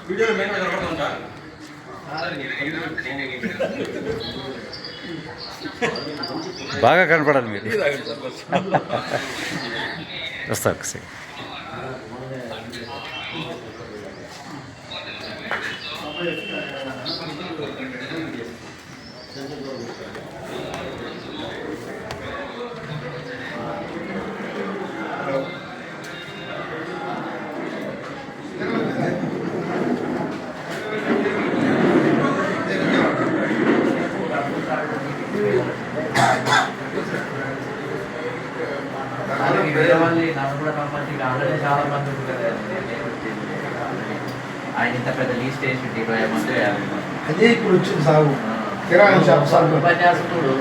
వీడియోలో మెయిన్ కనపడుతుందా? బాగా కనపడాలి మీరు. వస్తా ఒకసారి. వేరే వాళ్ళు నన్ను కూడా కంపల్సరీ ఆల్రెడీ చాలా మంది ఉంటుంది. ఆయన ఇంత పెద్ద లీస్ట్ వేసి 20 మంది 50 మంది అదే ఇప్పుడు వచ్చింది సాగు కిరాణా షాప్ సాగు ఉపన్యాసకుడు